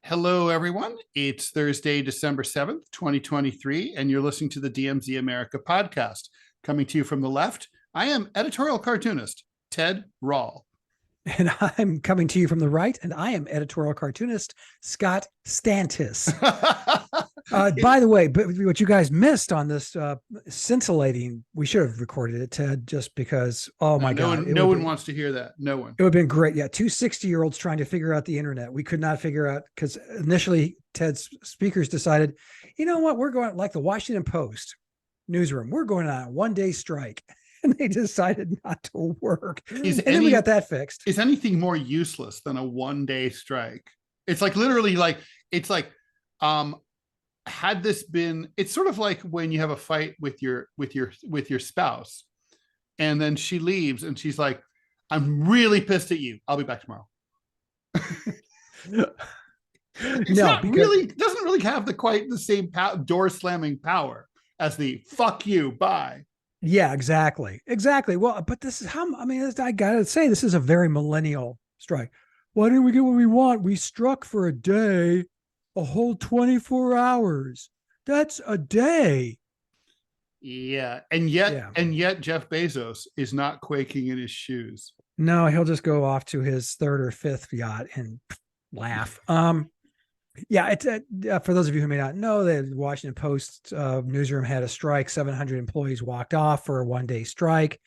Hello, everyone. It's Thursday, December 7th, 2023, and you're listening to the DMZ America podcast. Coming to you from the left, I am editorial cartoonist Ted Rall. And I'm coming to you from the right, and I am editorial cartoonist Scott Stantis. By the way, but what you guys missed on this scintillating, we should have recorded it, Ted, just because, oh my God. No one wants to hear that. No one. It would have been great. Yeah, two 60-year-olds trying to figure out the internet. We could not figure out, because initially Ted's speakers decided, you know what, we're going, like the Washington Post newsroom, we're going on a one-day strike. And they decided not to work. Then we got that fixed. Is anything more useless than a one-day strike? It's like literally like, it's like, had this been, it's sort of like when you have a fight with your spouse, and then she leaves and she's like, I'm really pissed at you. I'll be back tomorrow. Doesn't really have quite the same door slamming power as the fuck you, bye. Yeah, exactly. Well, but this is how, I mean, I got to say, this is a very millennial strike. Why didn't we get what we want? We struck for a day, a whole 24 hours. That's a day. Yeah. And yet Jeff Bezos is not quaking in his shoes. No, he'll just go off to his third or fifth yacht and laugh. Yeah, it's for those of you who may not know, the Washington Post newsroom had a strike. 700 employees walked off for a one-day strike.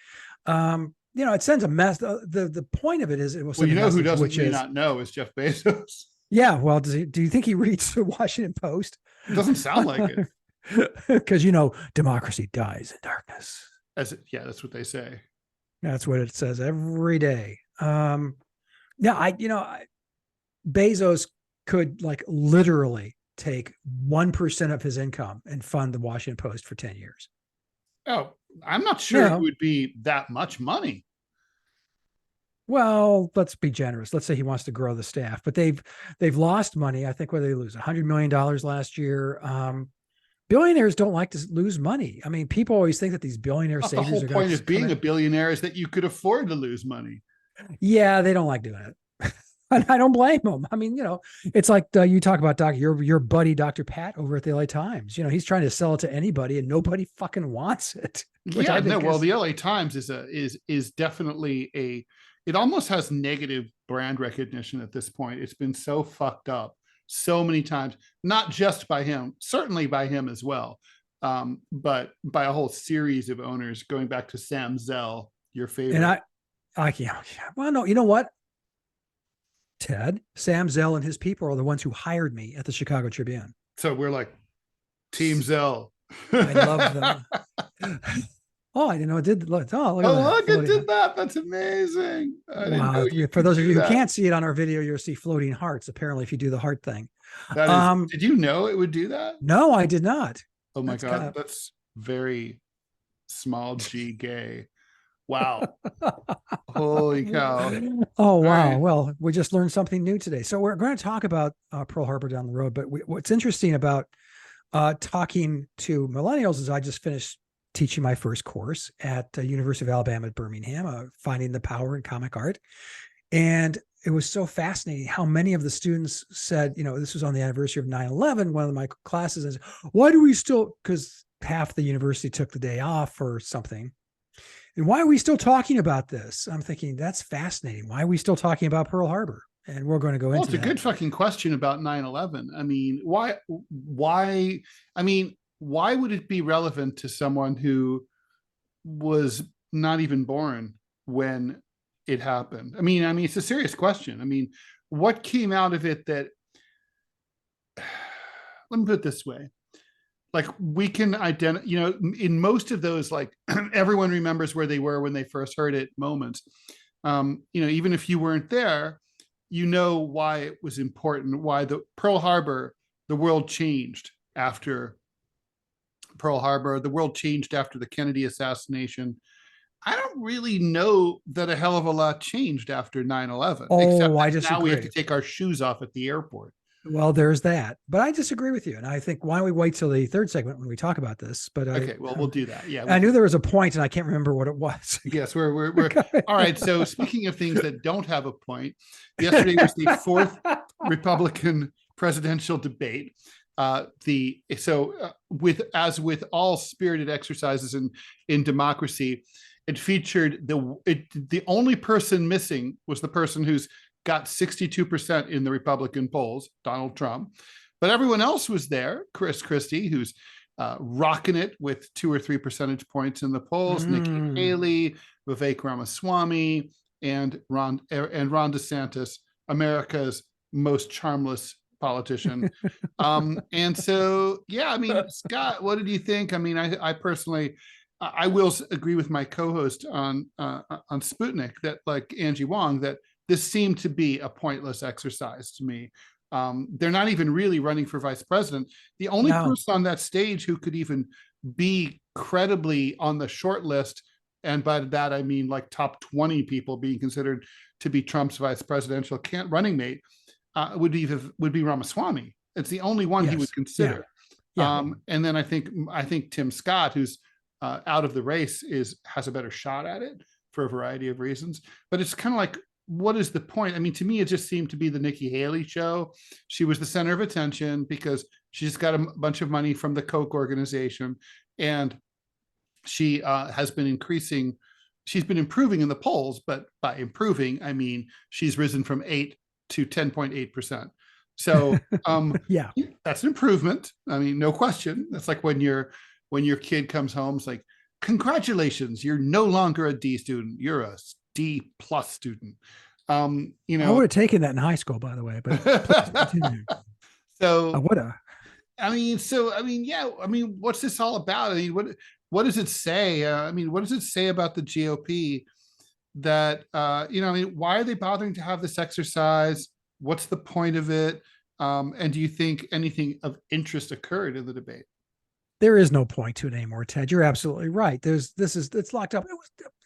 It sends a mess. The point of it is, it was. Well, who doesn't not know is Jeff Bezos. Yeah, well, do you think he reads the Washington Post? It doesn't sound like it. Because democracy dies in darkness. That's what they say. That's what it says every day. Bezos could like literally take 1% of his income and fund the Washington Post for 10 years. Oh, I'm not sure it would be that much money. Well, let's be generous. Let's say he wants to grow the staff, but they've lost money. I think what did they lose? $100 million last year. Billionaires don't like to lose money. I mean, people always think that these billionaire saviors are going to. The whole point of being a billionaire is that you could afford to lose money. Yeah, they don't like doing it. And I don't blame him. I mean, it's like you talk about your buddy, Dr. Pat over at the LA Times. He's trying to sell it to anybody and nobody fucking wants it. Yeah, well, the LA Times is definitely it almost has negative brand recognition at this point. It's been so fucked up so many times, not just by him, certainly by him as well, but by a whole series of owners, going back to Sam Zell, your favorite. And well, no, you know what? Ted, Sam Zell and his people are the ones who hired me at the Chicago Tribune. So we're like Team Zell. I love them. Oh, I didn't know it did. Look, look, it did that. That's amazing. Wow. For those of you who can't see it on our video, you'll see floating hearts, apparently, if you do the heart thing. Did you know it would do that? No, I did not. Oh my God. That's very small G gay. Wow. Holy cow. Oh, wow. Right. Well, we just learned something new today. So we're going to talk about Pearl Harbor down the road. But what's interesting about talking to millennials is I just finished teaching my first course at the University of Alabama at Birmingham, Finding the Power in Comic Art. And it was so fascinating how many of the students said, this was on the anniversary of 9/11, one of my classes, is why do we still, because half the university took the day off or something. And why are we still talking about this? I'm thinking, that's fascinating. Why are we still talking about Pearl Harbor? And we're going to go into it's a good fucking question about 9/11. I mean, why would it be relevant to someone who was not even born when it happened? I mean, it's a serious question. I mean, what came out of it that, let me put it this way. Like, we can identify, in most of those, like everyone remembers where they were when they first heard it moments. Even if you weren't there, why it was important, why the Pearl Harbor, the world changed after Pearl Harbor, the world changed after the Kennedy assassination. I don't really know that a hell of a lot changed after 9/11. Oh, I disagree. Now we have to take our shoes off at the airport. Well, there's that, but I disagree with you. And I think, why don't we wait till the third segment when we talk about this? But Okay, well, we'll do that. Yeah. I knew there was a point and I can't remember what it was. Yes, we're all right. So speaking of things that don't have a point, yesterday was the fourth Republican presidential debate. With all spirited exercises in democracy, it featured the only person missing was the person who's got 62% in the Republican polls, Donald Trump. But everyone else was there. Christie, who's rocking it with 2 or 3 percentage points in the polls. Nikki Haley, Vivek Ramaswamy, and Ron DeSantis, America's most charmless politician. And so, yeah, I mean, Scott, what did you think? I mean, I personally, I will agree with my co-host on Sputnik that, like Angie Wong, that this seemed to be a pointless exercise to me. They're not even really running for vice president. The only person on that stage who could even be credibly on the short list, and by that I mean like top 20 people being considered to be Trump's vice presidential running mate, would be Ramaswamy. It's the only one he would consider. And then I think Tim Scott, who's out of the race, has a better shot at it for a variety of reasons. But it's kind of like, what is the point? I mean, to me, it just seemed to be the Nikki Haley show. She was the center of attention because she's got a bunch of money from the Koch organization, and she has been increasing. She's been improving in the polls, but by improving, I mean she's risen from 8 to 10.8%. So yeah, that's an improvement. I mean, no question. That's like when your kid comes home, it's like, congratulations, you're no longer a D student, you're a D+ student. I would have taken that in high school, by the way, but please continue. So I would have. Yeah. I mean, what's this all about? I mean, what does it say? What does it say about the GOP that, why are they bothering to have this exercise? What's the point of it? And do you think anything of interest occurred in the debate? There is no point to it anymore, Ted. You're absolutely right. It's locked up.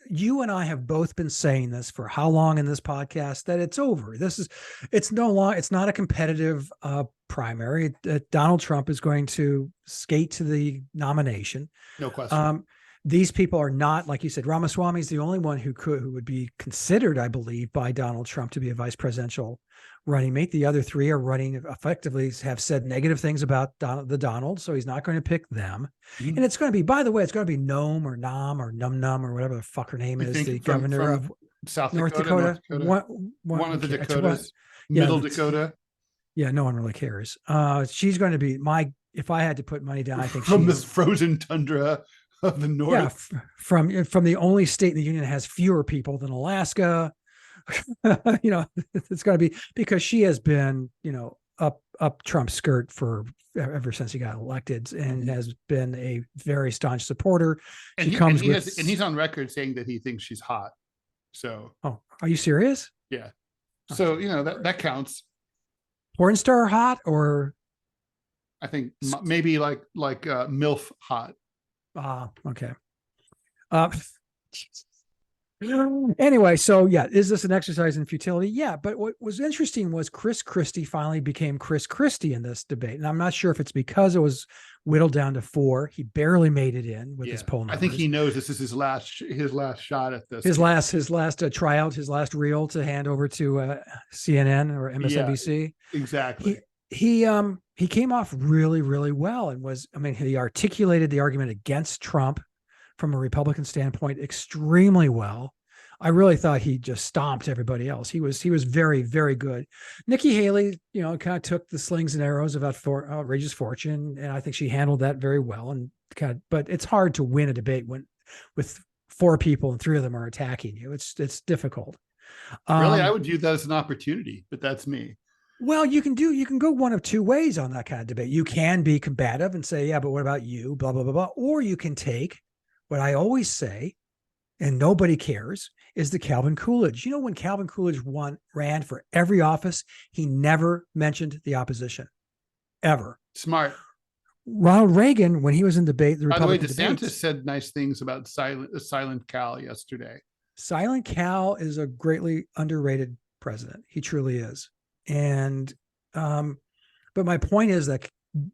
You and I have both been saying this for how long in this podcast, that it's over. It's not a competitive primary. Donald Trump is going to skate to the nomination. No question. These people are not, like you said, Ramaswamy is the only one who would be considered, I believe, by Donald Trump to be a vice presidential running mate. The other three are running, effectively have said negative things about Donald, so he's not going to pick them. Mm-hmm. And it's going to be, by the way, it's going to be Noam or Nom or Num Num or whatever the fuck her name is, the governor of North Dakota. One of the Dakotas, Middle Dakota. Yeah, no one really cares. She's going to be if I had to put money down, I think from the frozen tundra of the North. Yeah, from the only state in the union that has fewer people than Alaska. It's going to be, because she has been, up Trump's skirt ever since he got elected, and has been a very staunch supporter. And he's on record saying that he thinks she's hot. So, are you serious? Yeah. So that counts. Porn star hot, or I think maybe like MILF hot. Okay. Anyway, so yeah, is this an exercise in futility? Yeah, but what was interesting was Christie finally became Christie in this debate, and I'm not sure if it's because it was whittled down to 4. He barely made it in with his poll numbers. I think he knows this is his last shot at this. His last tryout, his last reel to hand over to CNN or MSNBC. Yeah, exactly. He came off really, really well, and he articulated the argument against Trump from a Republican standpoint extremely well. I really thought he just stomped everybody else. He was very, very good. Nikki Haley, kind of took the slings and arrows about outrageous fortune, and I think she handled that very well. But it's hard to win a debate with 4 people and 3 of them are attacking you. It's difficult. Really, I would view that as an opportunity, but that's me. Well, you can go one of 2 ways on that kind of debate. You can be combative and say, yeah, but what about you? Blah, blah, blah, blah. Or you can take what I always say, and nobody cares, is the Calvin Coolidge. When Calvin Coolidge ran for every office, he never mentioned the opposition, ever. Smart. Ronald Reagan, when he was in debate, By the way, DeSantis said nice things about Silent Cal yesterday. Silent Cal is a greatly underrated president. He truly is. And But my point is that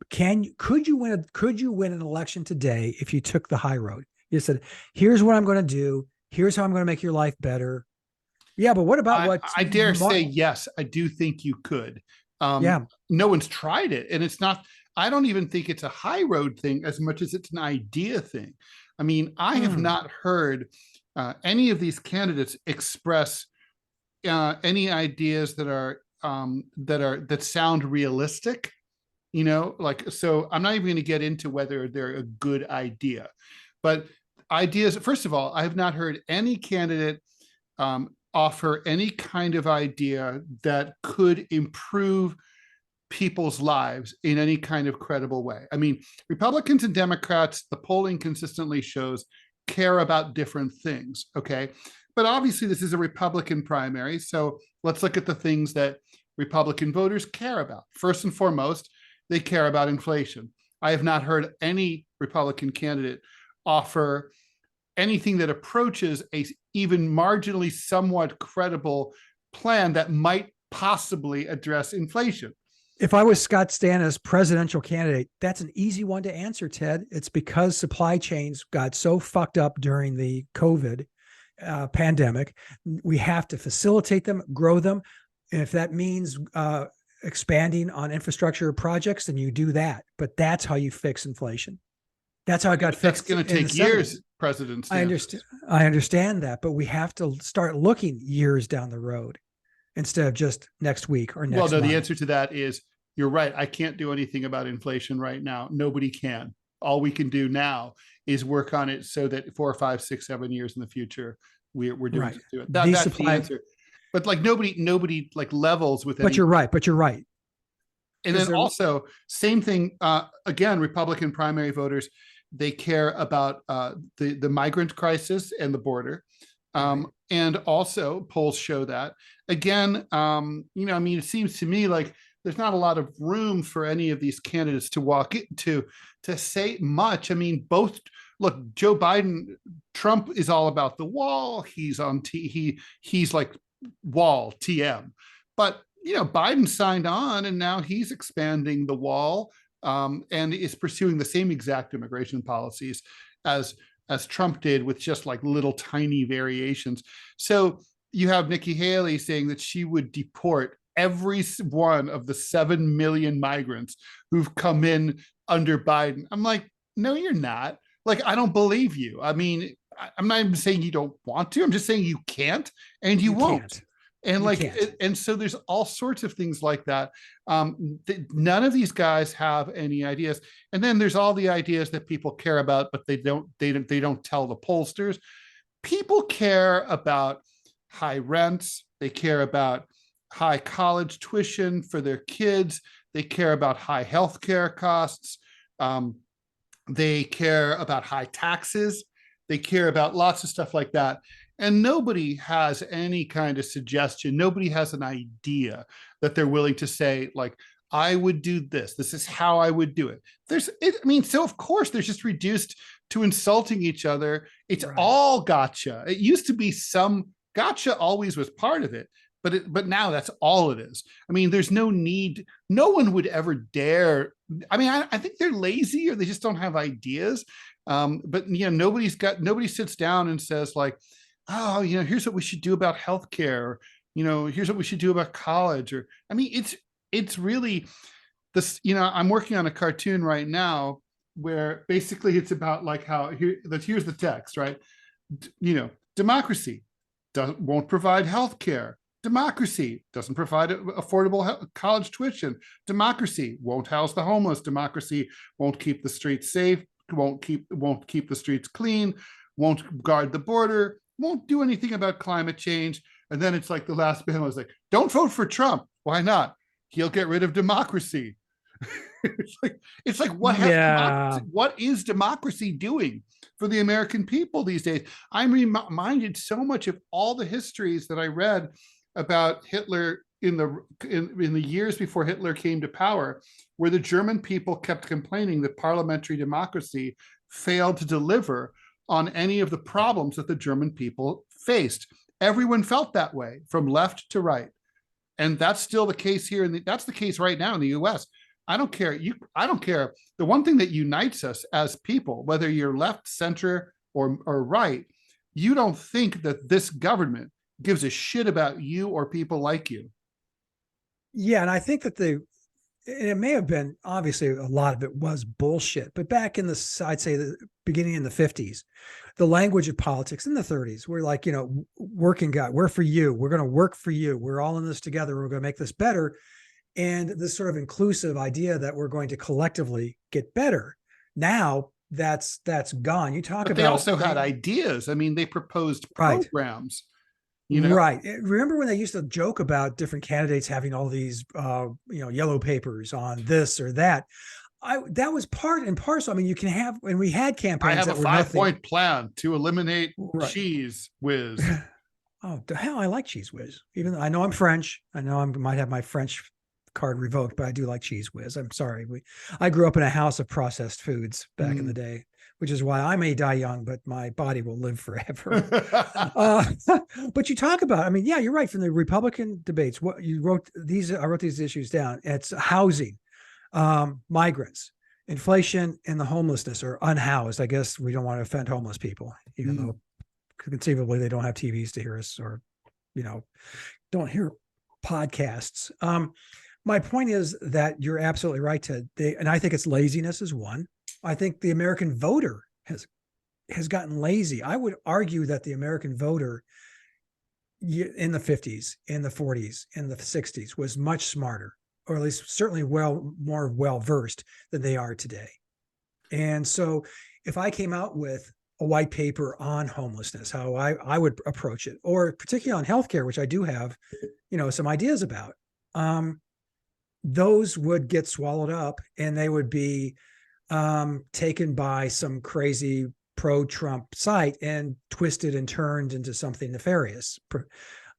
could you win an election today if you took the high road? You said, here's what I'm going to do. Here's how I'm going to make your life better. Yeah, but what about I dare say yes, I do think you could. Yeah. No one's tried it, and it's not. I don't even think it's a high road thing as much as it's an idea thing. I mean, I have not heard any of these candidates express any ideas that sound realistic. You know, like, so I'm not even going to get into whether they're a good idea, but ideas. First of all, I have not heard any candidate offer any kind of idea that could improve people's lives in any kind of credible way. I mean, Republicans and Democrats, the polling consistently shows, care about different things, okay? But obviously this is a Republican primary, so let's look at the things that Republican voters care about. First and foremost, they care about inflation. I have not heard any Republican candidate offer anything that approaches a even marginally somewhat credible plan that might possibly address inflation. If I was Scott Stantis, presidential candidate, that's an easy one to answer, Ted. It's because supply chains got so fucked up during the COVID pandemic. We have to facilitate them, grow them. And if that means expanding on infrastructure projects, then you do that. But that's how you fix inflation. That's how it got fixed. That's going to take years, President Stantis. I understand that, but we have to start looking years down the road instead of just next week or next month. Well, no, the answer to that is you're right. I can't do anything about inflation right now. Nobody can. All we can do now is work on it so that 4, 5, 6, 7 years in the future, we're doing right. it. That's the answer. But like nobody like levels with. But you're right. And then also same thing. Again, Republican primary voters, they care about the migrant crisis and the border. And also polls show that. Again, I mean, it seems to me like there's not a lot of room for any of these candidates to walk into to say much. I mean, look, Joe Biden, Trump is all about the wall. He's on he's like wall TM, but Biden signed on and now he's expanding the wall and is pursuing the same exact immigration policies as Trump did, with just like little tiny variations. So you have Nikki Haley saying that she would deport every one of the 7 million migrants who've come in under Biden. I'm like, no, you're not. Like, I don't believe you. I mean, I'm not even saying you don't want to. I'm just saying you can't, and you won't. Can't. And and so there's all sorts of things like that. None of these guys have any ideas. And then there's all the ideas that people care about, but they don't tell the pollsters. People care about high rents. They care about high college tuition for their kids. They care about high healthcare costs. They care about high taxes. They care about lots of stuff like that. And nobody has any kind of suggestion. Nobody has an idea that they're willing to say, like, I would do this. This is how I would do it. So of course they're just reduced to insulting each other. It's all gotcha. It used to be some gotcha always was part of it, but now that's all it is. I mean, there's no need. No one would ever dare. I mean, I think they're lazy or they just don't have ideas. But nobody sits down and says like, oh, here's what we should do about healthcare. Here's what we should do about college. Or, I mean, it's really this, I'm working on a cartoon right now where basically it's about like how here's the text, right? Democracy won't provide healthcare. Democracy doesn't provide affordable college tuition. Democracy won't house the homeless. Democracy won't keep the streets safe. Won't keep the streets clean. Won't guard the border. Won't do anything about climate change. And then it's like the last panel is like, don't vote for Trump. Why not? He'll get rid of democracy. it's like what is democracy doing for the American people these days? I'm reminded so much of all the histories that I read about Hitler in the years before Hitler came to power, where the German people kept complaining that parliamentary democracy failed to deliver on any of the problems that the German people faced. Everyone felt that way from left to right. And that's still the case here. That's the case right now in the US. I don't care. I don't care. The one thing that unites us as people, whether you're left, center, or right, you don't think that this government gives a shit about you or people like you. Yeah, and I think that it may have been, obviously a lot of it was bullshit, but back in I'd say the beginning in the 50s, the language of politics in the 30s, we're like, working guy, we're for you. We're going to work for you. We're all in this together. We're going to make this better. And this sort of inclusive idea that we're going to collectively get better. Now that's gone. You talk but about. They also had ideas. I mean, they proposed programs. Right. Remember when they used to joke about different candidates having all these, yellow papers on this or that? That was part and parcel. I mean, you can have, and we had campaigns. I have a 5-point plan to eliminate cheese whiz. Oh, the hell! I like cheese whiz. Even though I know I'm French, I know I might have my French card revoked, but I do like cheese whiz. I'm sorry. I grew up in a house of processed foods back in the day, which is why I may die young, but my body will live forever. But you talk about, I mean, yeah, you're right. From the Republican debates, what you wrote I wrote these issues down. It's housing, migrants, inflation, and the homelessness or unhoused. I guess we don't want to offend homeless people, even though conceivably they don't have TVs to hear us or, don't hear podcasts. My point is that you're absolutely right, Ted. And I think it's laziness is one. I think the American voter has gotten lazy. I would argue that the American voter in the 50s, in the 40s, in the 60s was much smarter, or at least certainly more well-versed than they are today. And so if I came out with a white paper on homelessness, how I would approach it, or particularly on healthcare, which I do have, some ideas about, those would get swallowed up and they would be taken by some crazy pro-Trump site and twisted and turned into something nefarious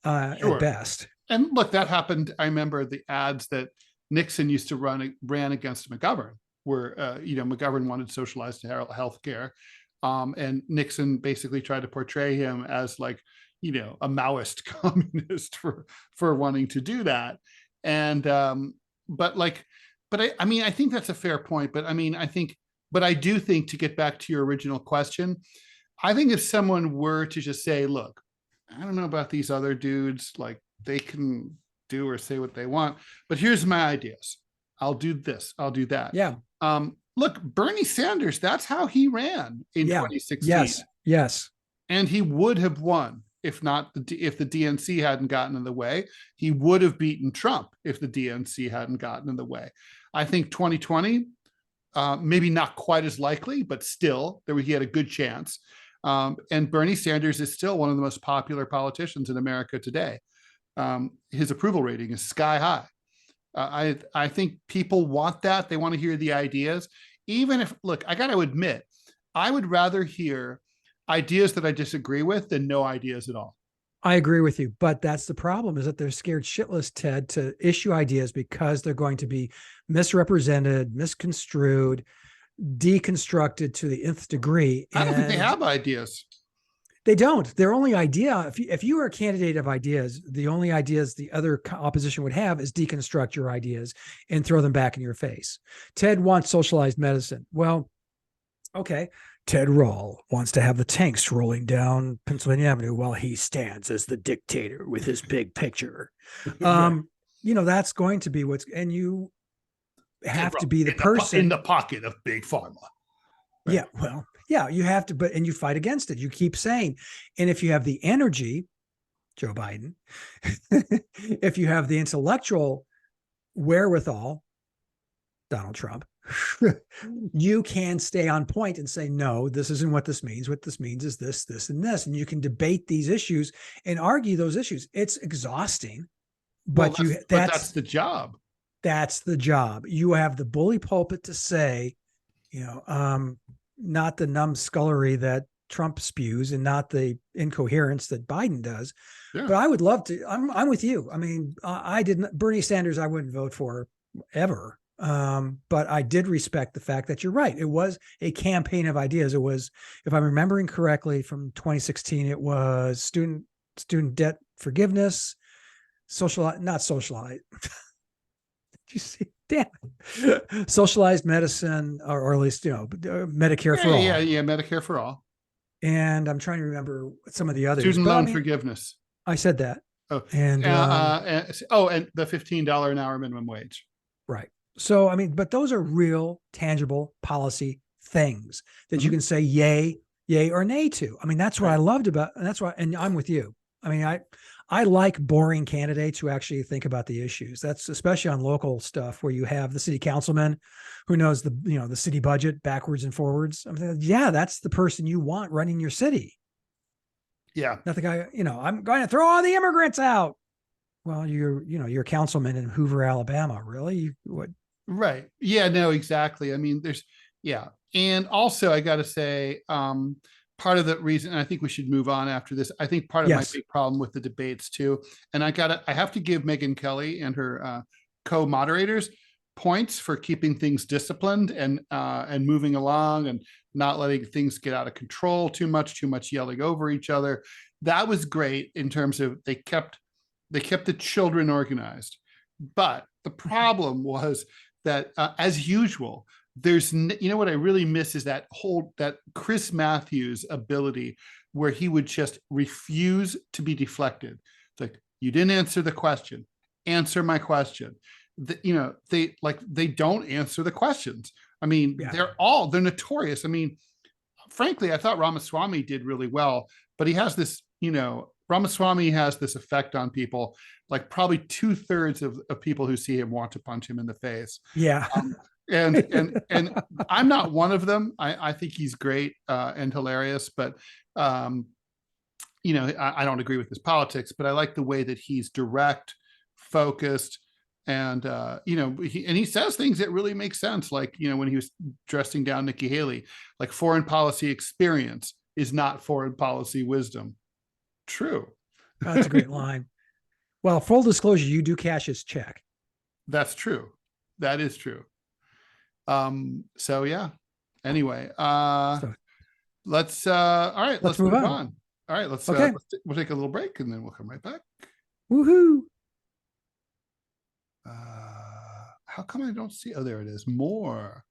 at best. And look, that happened. I remember the ads that Nixon used to ran against McGovern, where McGovern wanted socialized health care, and Nixon basically tried to portray him as like a Maoist communist for wanting to do that. And I mean, I think that's a fair point. But I mean, I do think, to get back to your original question, I think if someone were to just say, look, I don't know about these other dudes, like they can do or say what they want, but here's my ideas. I'll do this. I'll do that. Yeah. Look, Bernie Sanders, that's how he ran in 2016. Yes. And he would have won if the DNC hadn't gotten in the way. He would have beaten Trump if the DNC hadn't gotten in the way. I think 2020, maybe not quite as likely, but still, he had a good chance. And Bernie Sanders is still one of the most popular politicians in America today. His approval rating is sky high. I think people want that. They want to hear the ideas. Even if, look, I got to admit, I would rather hear ideas that I disagree with than no ideas at all. I agree with you, but that's the problem, is that they're scared shitless, Ted, to issue ideas because they're going to be misrepresented, misconstrued, deconstructed to the nth degree. I don't think they have ideas. They don't. Their only idea, if you are a candidate of ideas, the only ideas the other opposition would have is deconstruct your ideas and throw them back in your face. Ted wants socialized medicine. Well, okay. Ted Rall wants to have the tanks rolling down Pennsylvania Avenue while he stands as the dictator with his big picture. Right. That's going to be and you have to be the person in the pocket of big pharma. Right? Yeah. Well, yeah, you have to, and you fight against it. You keep saying, and if you have the energy, Joe Biden, if you have the intellectual wherewithal, Donald Trump, you can stay on point and say, no, this isn't what this means. What this means is this, this, and this. And you can debate these issues and argue those issues. It's exhausting, but that's the job. That's the job. You have the bully pulpit to say, not the numbskullery that Trump spews and not the incoherence that Biden does. Yeah. But I would love to. I'm with you. I mean, Bernie Sanders, I wouldn't vote for ever. But I did respect the fact that you're right. It was a campaign of ideas. It was, if I'm remembering correctly, from 2016, it was student debt forgiveness, not socialite. Did you see? Damn it. Socialized medicine, or at least, Medicare for all. Yeah. Medicare for all. And I'm trying to remember some of the others. Student but loan forgiveness. I said that. Oh, And and the $15 an hour minimum wage. right. So, I mean, but those are real, tangible policy things that you can say yay or nay to. I mean, that's what I loved about, and that's why, and I'm with you. I mean, I like boring candidates who actually think about the issues. That's especially on local stuff where you have the city councilman who knows the city budget backwards and forwards. I mean, yeah, that's the person you want running your city. Yeah. Not the guy, I'm going to throw all the immigrants out. Well, you're a councilman in Hoover, Alabama. Really? What? Right. Yeah, no, exactly. I mean, and also I got to say, part of the reason, and I think we should move on after this. I think part of my big problem with the debates too, and I have to give Megyn Kelly and her co-moderators points for keeping things disciplined and moving along and not letting things get out of control too much yelling over each other. That was great in terms of they kept the children organized. But the problem was that as usual, there's, what I really miss is that Chris Matthews ability where he would just refuse to be deflected. It's like, you didn't answer the question, answer my question. They don't answer the questions. I mean, they're notorious. I mean, frankly, I thought Ramaswamy did really well, but he has this, Ramaswamy has this effect on people, like probably 2/3 of people who see him want to punch him in the face. Yeah. And I'm not one of them. I think he's great and hilarious, but I don't agree with his politics, but I like the way that he's direct, focused, and he says things that really make sense. Like, when he was dressing down Nikki Haley, like, foreign policy experience is not foreign policy wisdom. True. Oh, that's a great line. Well, full disclosure, you do cash his check. That's true. That is true. So yeah. Anyway, let's all right, let's move on. All right, we'll take a little break and then we'll come right back. Woohoo. How come I don't see? Oh, there it is. More.